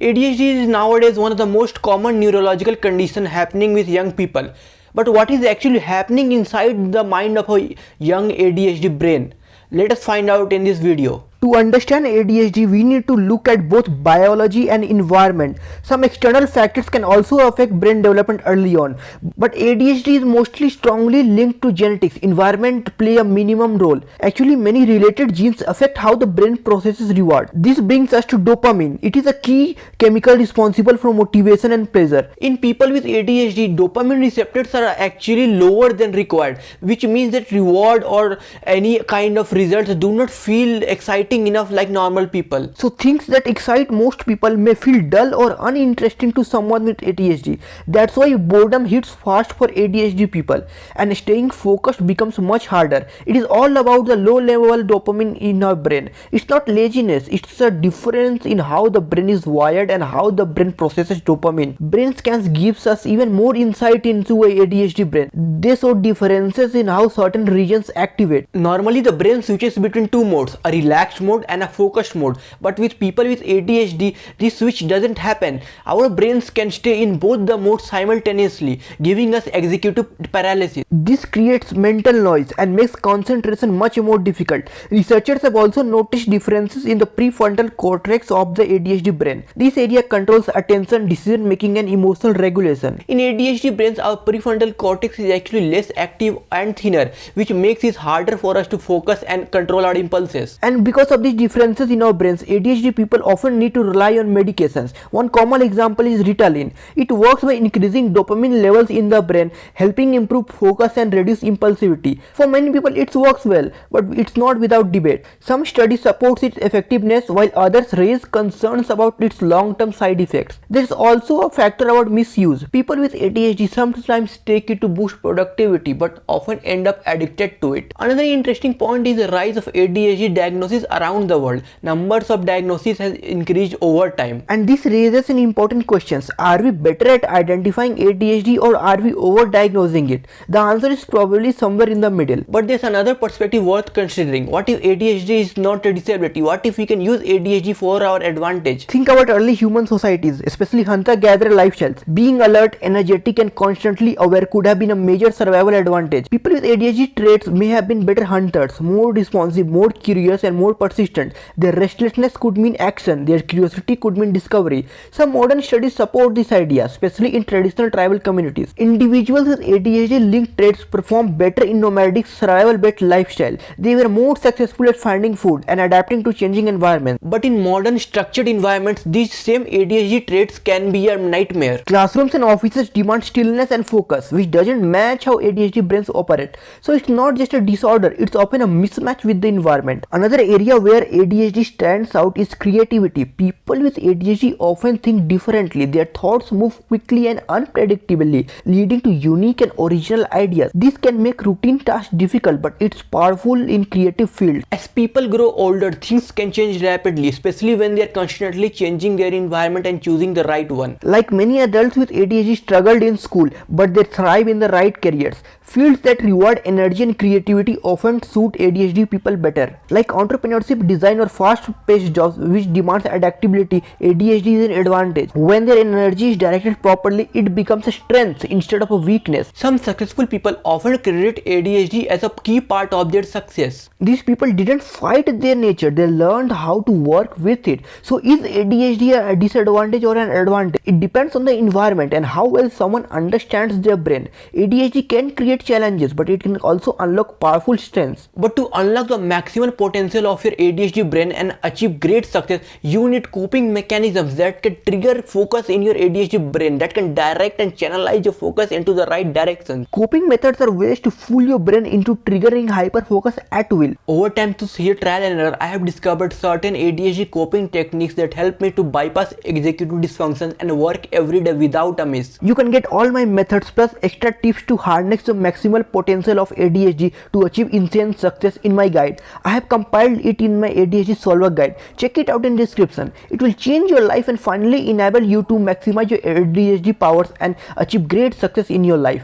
ADHD is nowadays one of the most common neurological conditions happening with young people. But what is actually happening inside the mind of a young ADHD brain? Let us find out in this video. To understand ADHD, we need to look at both biology and environment. Some external factors can also affect brain development early on, but ADHD is mostly strongly linked to genetics. Environment play a minimum role. Actually, many related genes affect how the brain processes reward. This brings us to dopamine. It is a key chemical responsible for motivation and pleasure. In people with ADHD, dopamine receptors are actually lower than required, which means that reward or any kind of results do not feel exciting enough like normal people. So things that excite most people may feel dull or uninteresting to someone with ADHD. That's why boredom hits fast for ADHD people and staying focused becomes much harder. It is all about the low level dopamine in our brain. It's not laziness, it's a difference in how the brain is wired and how the brain processes dopamine. Brain scans gives us even more insight into a ADHD brain. They show differences in how certain regions activate. Normally the brain switches between two modes, a relaxed mode and a focused mode, but with people with ADHD this switch doesn't happen. Our brains can stay in both the modes simultaneously, giving us executive paralysis. This creates mental noise and makes concentration much more difficult. Researchers have also noticed differences in the prefrontal cortex of the ADHD brain. This area controls attention, decision making and emotional regulation. In ADHD brains, our prefrontal cortex is actually less active and thinner, which makes it harder for us to focus and control our impulses. And because of these differences in our brains, ADHD people often need to rely on medications. One common example is Ritalin. It works by increasing dopamine levels in the brain, helping improve focus and reduce impulsivity. For many people it works well, but it's not without debate. Some studies support its effectiveness while others raise concerns about its long-term side effects. There is also a factor about misuse. People with ADHD sometimes take it to boost productivity but often end up addicted to it. Another interesting point is the rise of ADHD diagnosis around the world. Numbers of diagnoses has increased over time. And this raises an important questions. Are we better at identifying ADHD or are we over-diagnosing it? The answer is probably somewhere in the middle. But there's another perspective worth considering. What if ADHD is not a disability? What if we can use ADHD for our advantage? Think about early human societies, especially hunter-gatherer lifestyles. Being alert, energetic and constantly aware could have been a major survival advantage. People with ADHD traits may have been better hunters, more responsive, more curious and more persistent. Their restlessness could mean action, their curiosity could mean discovery. Some modern studies support this idea, especially in traditional tribal communities. Individuals with ADHD-linked traits perform better in nomadic survival-based lifestyle. They were more successful at finding food and adapting to changing environments. But in modern structured environments, these same ADHD traits can be a nightmare. Classrooms and offices demand stillness and focus, which doesn't match how ADHD brains operate. So it's not just a disorder, it's often a mismatch with the environment. Another area where ADHD stands out is creativity. People with ADHD often think differently. Their thoughts move quickly and unpredictably, leading to unique and original ideas. This can make routine tasks difficult, but it's powerful in creative fields. As people grow older, things can change rapidly, especially when they are constantly changing their environment and choosing the right one. Like many adults with ADHD struggled in school, but they thrive in the right careers. Fields that reward energy and creativity often suit ADHD people better. Like entrepreneurship, design or fast-paced jobs which demands adaptability, ADHD is an advantage. When their energy is directed properly, it becomes a strength instead of a weakness. Some successful people often credit ADHD as a key part of their success. These people didn't fight their nature, they learned how to work with it. So is ADHD a disadvantage or an advantage? It depends on the environment and how well someone understands their brain. ADHD can create challenges, but it can also unlock powerful strengths. But to unlock the maximum potential of your ADHD brain and achieve great success, you need coping mechanisms that can trigger focus in your ADHD brain, that can direct and channelize your focus into the right direction. Coping methods are ways to fool your brain into triggering hyperfocus at will. Over time, through sheer trial and error, I have discovered certain ADHD coping techniques that help me to bypass executive dysfunction and work every day without a miss. You can get all my methods plus extra tips to harness the maximal potential of ADHD to achieve insane success in my guide. I have compiled it in my ADHD solver guide. Check it out in the description. It will change your life and finally enable you to maximize your ADHD powers and achieve great success in your life.